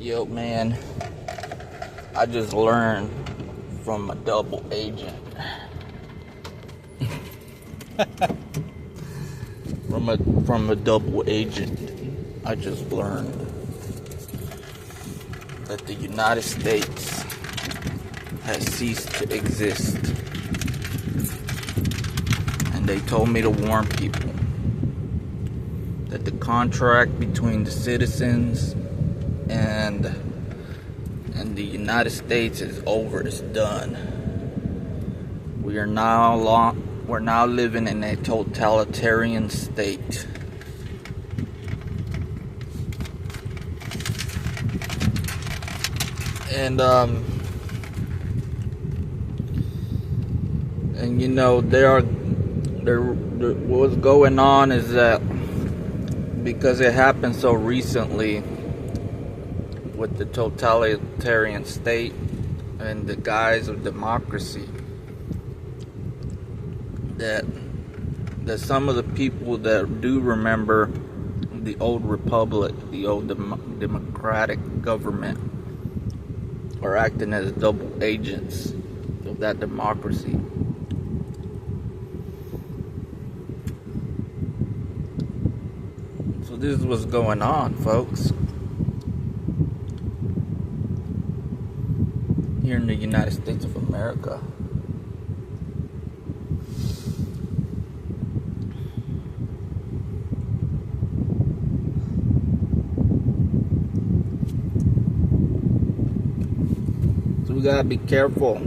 Yo, man, I just learned from a double agent. From a double agent, I just learned that the United States has ceased to exist. And they told me to warn people that the contract between the citizens and the United States is over. It's done. We're now living in a totalitarian state. And you know, what's going on is that because it happened so recently with the totalitarian state and the guise of democracy, that some of the people that do remember the old republic, the old democratic government, are acting as double agents of that democracy. So this is what's going on, folks, here in the United States of America. So we gotta be careful,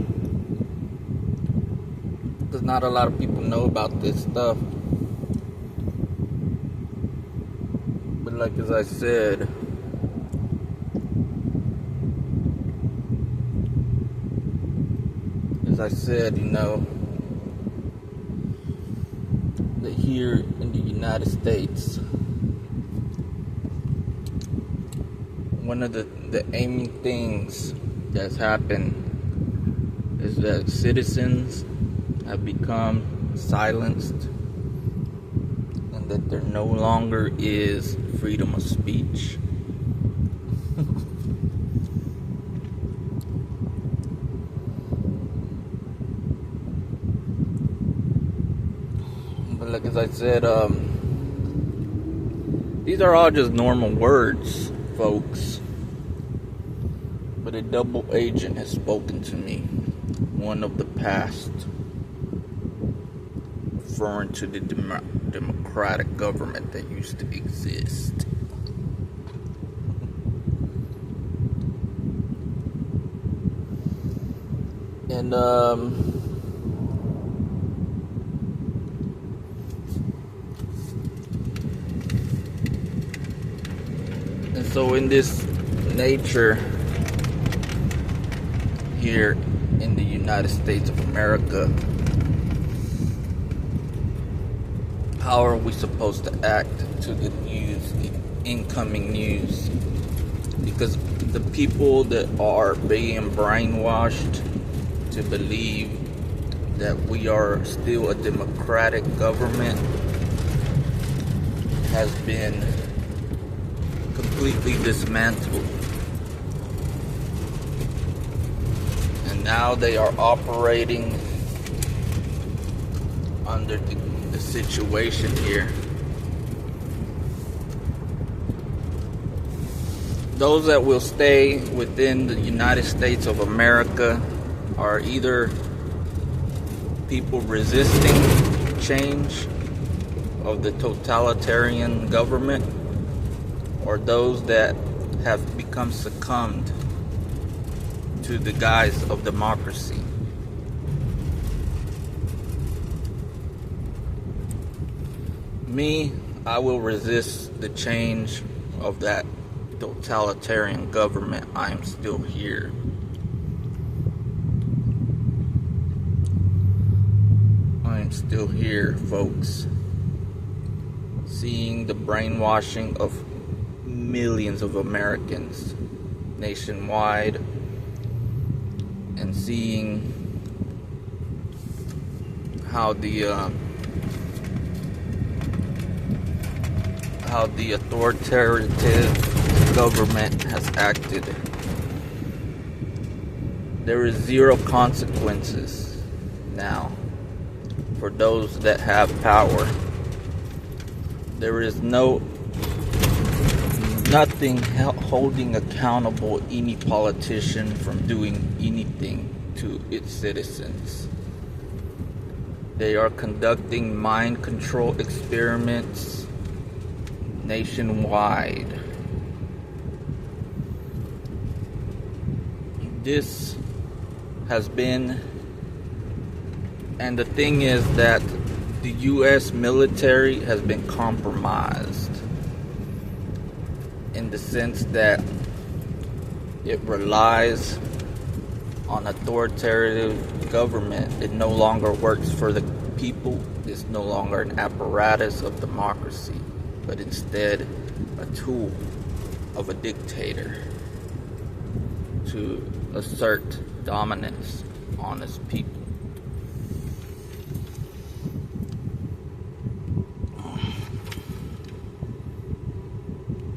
because not a lot of people know about this stuff. But like as I said, you know, that here in the United States, one of the aiming things that's happened is that citizens have become silenced, and that there no longer is freedom of speech. But like as I said, these are all just normal words, folks. But a double agent has spoken to me, one of the past, referring to the democratic government that used to exist. And so in this nature, here in the United States of America, how are we supposed to act to the news, the incoming news? Because the people that are being brainwashed to believe that we are still a democratic government has been completely dismantled. And now they are operating under the situation here. Those that will stay within the United States of America are either people resisting change of the totalitarian government, or those that have become succumbed to the guise of democracy. Me, I will resist the change of that totalitarian government. I am still here. I am still here, folks. Seeing the brainwashing of millions of Americans nationwide, and seeing how how the authoritative government has acted. There is zero consequences now for those that have power. There is nothing holding accountable any politician from doing anything to its citizens. They are conducting mind control experiments nationwide. This has been, and the thing is that the U.S. military has been compromised in the sense that it relies on authoritative government. It no longer works for the people. It's no longer an apparatus of democracy, but instead a tool of a dictator to assert dominance on its people.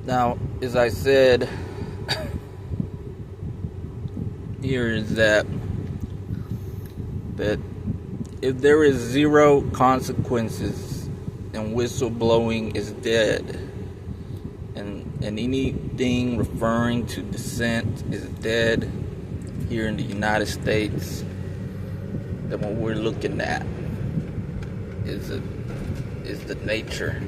Now, as I said, here is that if there is zero consequences and whistleblowing is dead, and anything referring to dissent is dead here in the United States, then what we're looking at is the nature.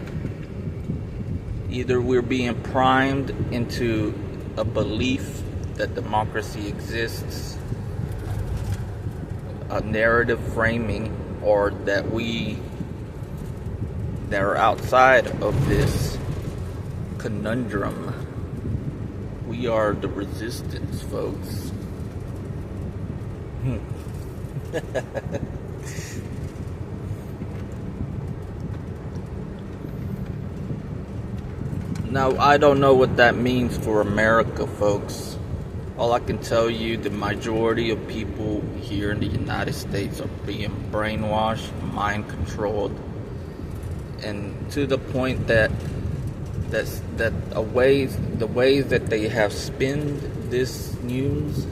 Either we're being primed into a belief that democracy exists, a narrative framing, or that are outside of this conundrum. We are the resistance, folks. Now, I don't know what that means for America, folks. All I can tell you, the majority of people here in the United States are being brainwashed, mind controlled, and to the point that the ways that they have spinned this news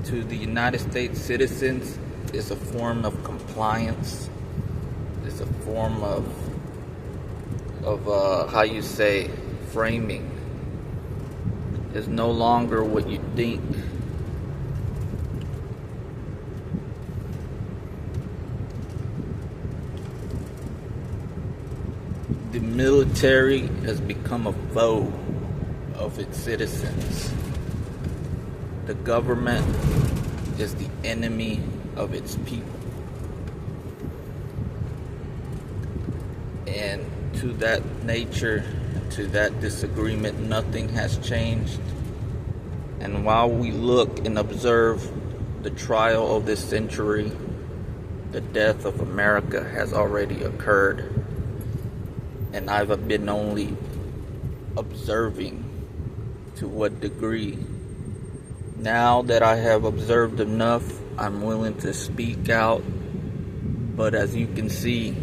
to the United States citizens is a form of compliance. It's a form of framing. Is no longer what you think. The military has become a foe of its citizens. The government is the enemy of its people. And to that nature, to that disagreement, nothing has changed. And while we look and observe the trial of this century, the death of America has already occurred. And I've been only observing to what degree. Now that I have observed enough, I'm willing to speak out. But as you can see,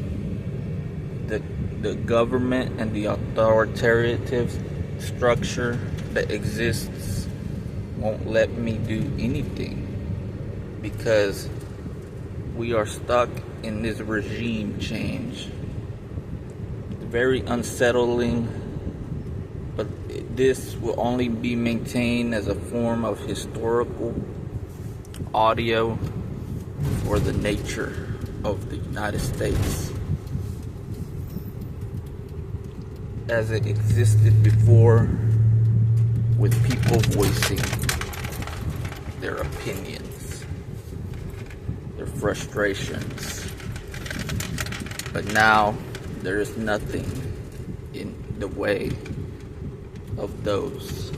the government and the authoritative structure that exists won't let me do anything, because we are stuck in this regime change. It's very unsettling, but this will only be maintained as a form of historical audio for the nature of the United States as it existed before, with people voicing their opinions, their frustrations. But now there is nothing in the way of those